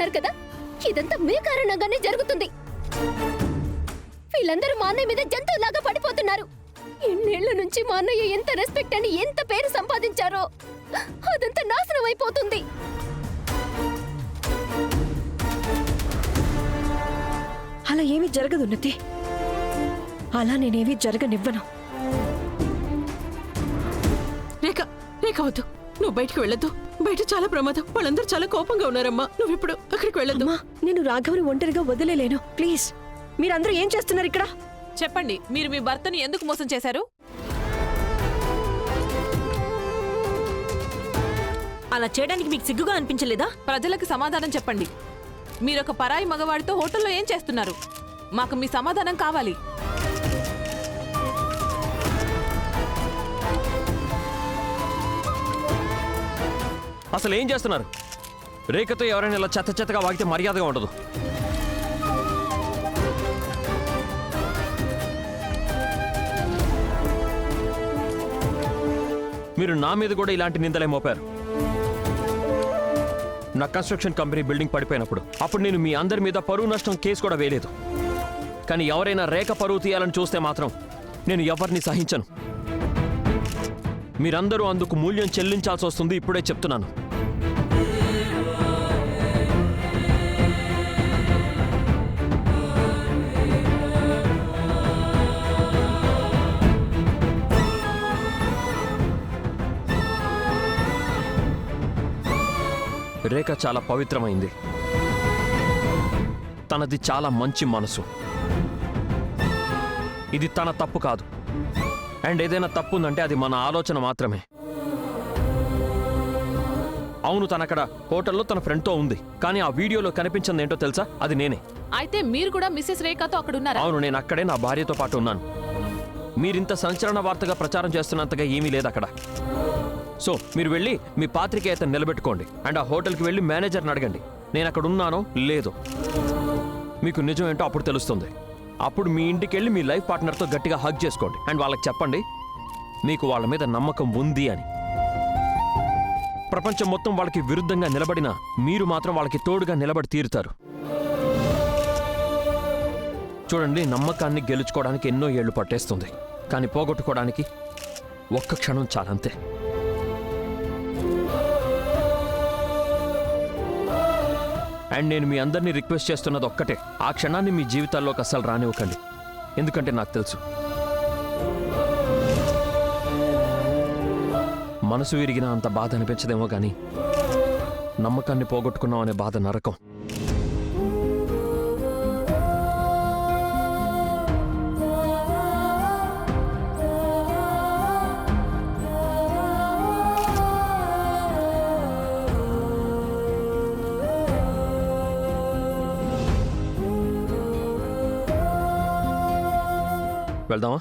చెప్తున్నారు కదా, ఇదంతా మీ కారణంగానే జరుగుతుంది. వీళ్ళందరూ మా అన్నయ్య మీద జంతువులాగా పడిపోతున్నారు. ఇన్నేళ్ల నుంచి మా అన్నయ్య ఎంత రెస్పెక్ట్ అని ఎంత పేరు సంపాదించారో అదంతా నాశనం అయిపోతుంది. అలా ఏమీ జరగదు ఉన్నతి. అలా నేనేమీ జరగనివ్వను. రేఖ, రేఖ వద్దు, నువ్వు బయటికి వెళ్ళొద్దు. బయట చాలా ప్రమాదం. వాళ్ళందరూ చాలా కోపంగా ఉన్నారమ్మా. నువ్వు ఇప్పుడు అక్కడికి వెళ్ళొద్దు. నేను రాఘవని ఒంటరిగా వదిలేలేను. ప్లీజ్, మీరందరూ ఏం చేస్తున్నారు ఇక్కడ? చెప్పండి, మీరు మీ భర్తని ఎందుకు మోసం చేశారు? అలా చేయడానికి మీకు సిగ్గుగా అనిపించలేదా? ప్రజలకు సమాధానం చెప్పండి. మీరొక పరాయి మగవాడితో హోటల్లో ఏం చేస్తున్నారు? మాకు మీ సమాధానం కావాలి. అసలు ఏం చేస్తున్నారు? రేఖతో ఎవరైనా ఇలా చెత్త చెత్తగా వాగితే మర్యాదగా ఉండదు. మీరు నా మీద కూడా ఇలాంటి నిందలే మోపారు. నా కన్స్ట్రక్షన్ కంపెనీ బిల్డింగ్ పడిపోయినప్పుడు అప్పుడు నేను మీ అందరి మీద పరువు నష్టం కేసు కూడా వేయలేదు. కానీ ఎవరైనా రేఖ పరువు తీయాలని చూస్తే మాత్రం నేను ఎవరిని సహించను. మీరందరూ అందుకు మూల్యం చెల్లించాల్సి వస్తుంది. ఇప్పుడే చెప్తున్నాను. రేఖ చాలా పవిత్రమైంది. తనది చాలా మంచి మనసు. ఇది తన తప్పు కాదు. అండ్ ఏదైనా తప్పు ఉందంటే అది మన ఆలోచన మాత్రమే. అవును, తనక్కడ హోటల్లో తన ఫ్రెండ్తో ఉంది. కానీ ఆ వీడియోలో కనిపించింది ఏంటో తెలుసా? అది నేనే. అయితే మీరు కూడా మిస్సెస్ రేఖతో అక్కడ ఉన్నారా? అవును, నేను అక్కడే నా భార్యతో పాటు ఉన్నాను. మీరింత సంచలన వార్తగా ప్రచారం చేస్తున్నంతగా ఏమీ లేదు అక్కడ. సో మీరు వెళ్ళి మీ పాత్రికేయతను నిలబెట్టుకోండి. అండ్ ఆ హోటల్కి వెళ్ళి మేనేజర్ని అడగండి నేను అక్కడ ఉన్నానో లేదో. మీకు నిజం ఏంటో అప్పుడు తెలుస్తుంది. అప్పుడు మీ ఇంటికి వెళ్ళి మీ లైఫ్ పార్ట్నర్తో గట్టిగా హగ్ చేసుకోండి. అండ్ వాళ్ళకి చెప్పండి మీకు వాళ్ళ మీద నమ్మకం ఉంది అని. ప్రపంచం మొత్తం వాళ్ళకి విరుద్ధంగా నిలబడినా మీరు మాత్రం వాళ్ళకి తోడుగా నిలబడి తీరుతారు. చూడండి, నమ్మకాన్ని గెలుచుకోవడానికి ఎన్నో ఏళ్లు పట్టేస్తుంది. కానీ పోగొట్టుకోవడానికి ఒక్క క్షణం చాలంతే. అండ్ నేను మీ అందరినీ రిక్వెస్ట్ చేస్తున్నది ఒక్కటే, ఆ క్షణాన్ని మీ జీవితాల్లోకి అస్సలు రానివ్వకండి. ఎందుకంటే నాకు తెలుసు మనసు విరిగినా అంత బాధ అనిపించదేమో కానీ నమ్మకాన్ని పోగొట్టుకున్నాం అనే బాధ నరకం. వెళ్దామా?